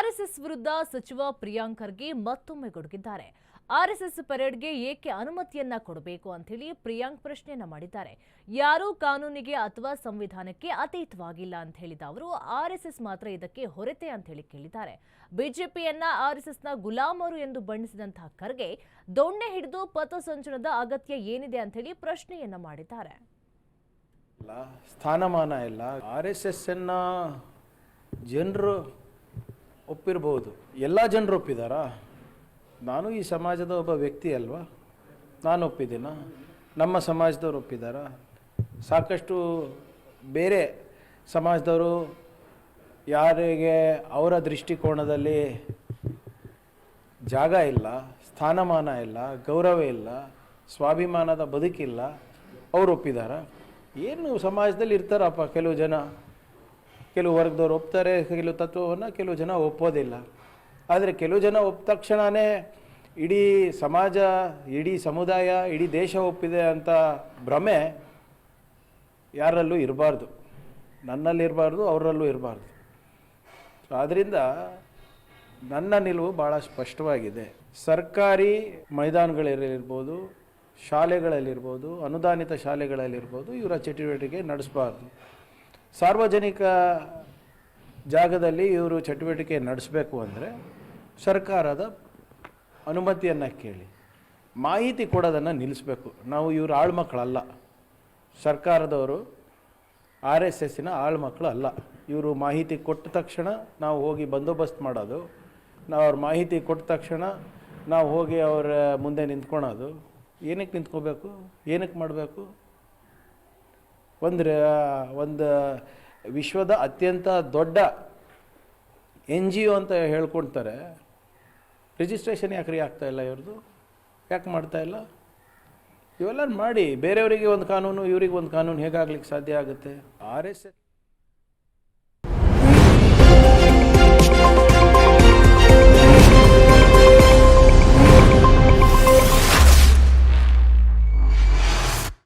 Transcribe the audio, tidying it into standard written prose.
RSS ವಿರುದ್ಧ ಸಚಿವ ಪ್ರಿಯಾಂಕ್ ಖರ್ಗೆ ಮತ್ತೊಮ್ಮೆ ಗುಡುಗಿದ್ದಾರೆ. ಆರ್ಎಸ್ಎಸ್ ಪರೇಡ್ಗೆ ಏಕೆ ಅನುಮತಿಯನ್ನ ಕೊಡಬೇಕು ಅಂತ ಹೇಳಿ ಪ್ರಿಯಾಂಕ್ ಪ್ರಶ್ನೆಯನ್ನ ಮಾಡಿದ್ದಾರೆ. ಯಾರೂ ಕಾನೂನಿಗೆ ಅಥವಾ ಸಂವಿಧಾನಕ್ಕೆ ಅತೀತವಾಗಿಲ್ಲ ಅಂತ ಹೇಳಿದ ಅವರು ಆರ್ಎಸ್ಎಸ್ ಮಾತ್ರ ಇದಕ್ಕೆ ಹೊರತೆ ಅಂತ ಹೇಳಿ ಕೇಳಿದ್ದಾರೆ. ಬಿಜೆಪಿಯನ್ನ ಆರ್ಎಸ್ಎಸ್ನ ಗುಲಾಮರು ಎಂದು ಬಣ್ಣಿಸಿದಂತಹ ಖರ್ಗೆ ದೊಣ್ಣೆ ಹಿಡಿದು ಪಥಸಂಚಲನದ ಅಗತ್ಯ ಏನಿದೆ ಅಂತ ಹೇಳಿ ಪ್ರಶ್ನೆಯನ್ನ ಮಾಡಿದ್ದಾರೆ. ಸ್ಥಾನಮಾನ ಇಲ್ಲ. ಆರ್ಎಸ್ಎಸ್ ಅನ್ನ ಜನರು ಒಪ್ಪಿರಬಹುದು, ಎಲ್ಲ ಜನರು ಒಪ್ಪಿದಾರಾ? ನಾನು ಈ ಸಮಾಜದ ಒಬ್ಬ ವ್ಯಕ್ತಿ ಅಲ್ವಾ, ನಾನು ಒಪ್ಪಿದ್ದೀನ? ನಮ್ಮ ಸಮಾಜದವ್ರು ಒಪ್ಪಿದಾರಾ? ಸಾಕಷ್ಟು ಬೇರೆ ಸಮಾಜದವರು ಯಾರಿಗೆ ಅವರ ದೃಷ್ಟಿಕೋನದಲ್ಲಿ ಜಾಗ ಇಲ್ಲ, ಸ್ಥಾನಮಾನ ಇಲ್ಲ, ಗೌರವ ಇಲ್ಲ, ಸ್ವಾಭಿಮಾನದ ಬದುಕಿಲ್ಲ, ಅವರು ಒಪ್ಪಿದಾರಾ? ಏನು ಸಮಾಜದಲ್ಲಿ ಇರ್ತಾರಪ್ಪ, ಕೆಲವು ಜನ, ಕೆಲವು ವರ್ಗದವ್ರು ಒಪ್ತಾರೆ ಕೆಲವು ತತ್ವವನ್ನು, ಕೆಲವು ಜನ ಒಪ್ಪೋದಿಲ್ಲ. ಆದರೆ ಕೆಲವು ಜನ ಒಪ್ಪ ತಕ್ಷಣವೇ ಇಡೀ ಸಮಾಜ, ಇಡೀ ಸಮುದಾಯ, ಇಡೀ ದೇಶ ಒಪ್ಪಿದೆ ಅಂತ ಭ್ರಮೆ ಯಾರಲ್ಲೂ ಇರಬಾರ್ದು, ನನ್ನಲ್ಲಿರಬಾರ್ದು, ಅವರಲ್ಲೂ ಇರಬಾರ್ದು. ಆದ್ದರಿಂದ ನನ್ನ ನಿಲುವು ಭಾಳ ಸ್ಪಷ್ಟವಾಗಿದೆ. ಸರ್ಕಾರಿ ಮೈದಾನಗಳಲ್ಲಿರ್ಬೋದು, ಶಾಲೆಗಳಲ್ಲಿರ್ಬೋದು, ಅನುದಾನಿತ ಶಾಲೆಗಳಲ್ಲಿರ್ಬೋದು, ಇವರ ಚಟುವಟಿಕೆ ನಡೆಸಬಾರ್ದು. ಸಾರ್ವಜನಿಕ ಜಾಗದಲ್ಲಿ ಇವರು ಚಟುವಟಿಕೆ ನಡೆಸಬೇಕು ಅಂದರೆ ಸರ್ಕಾರದ ಅನುಮತಿಯನ್ನು ಕೇಳಿ ಮಾಹಿತಿ ಕೊಡೋದನ್ನು ನಿಲ್ಲಿಸಬೇಕು. ನಾವು ಇವರು ಆಳ್ಮಕ್ಕಳಲ್ಲ, ಸರ್ಕಾರದವರು ಆರ್ ಎಸ್ ಎಸ್ಸಿನ ಆಳ್ಮಕ್ಕಳು ಅಲ್ಲ. ಇವರು ಮಾಹಿತಿ ಕೊಟ್ಟ ತಕ್ಷಣ ನಾವು ಹೋಗಿ ಬಂದೋಬಸ್ತ್ ಮಾಡೋದು, ನಾವು ಅವ್ರ ಮಾಹಿತಿ ಕೊಟ್ಟ ತಕ್ಷಣ ನಾವು ಹೋಗಿ ಅವರ ಮುಂದೆ ನಿಂತ್ಕೊಳೋದು. ಏನಕ್ಕೆ ನಿಂತ್ಕೋಬೇಕು, ಏನಕ್ಕೆ ಮಾಡಬೇಕು? ಒಂದು ವಿಶ್ವದ ಅತ್ಯಂತ ದೊಡ್ಡ NGO ಅಂತ ಹೇಳ್ಕೊಳ್ತಾರೆ, ರಿಜಿಸ್ಟ್ರೇಷನ್ ಯಾಕ್ರಿ ಆಗ್ತಾ ಇಲ್ಲ ಇವ್ರದ್ದು? ಯಾಕೆ ಮಾಡ್ತಾ ಇಲ್ಲ? ಇವೆಲ್ಲ ಮಾಡಿ ಬೇರೆಯವರಿಗೆ ಒಂದು ಕಾನೂನು, ಇವರಿಗೆ ಒಂದು ಕಾನೂನು ಹೇಗಾಗ್ಲಿಕ್ಕೆ ಸಾಧ್ಯ ಆಗುತ್ತೆ? RSS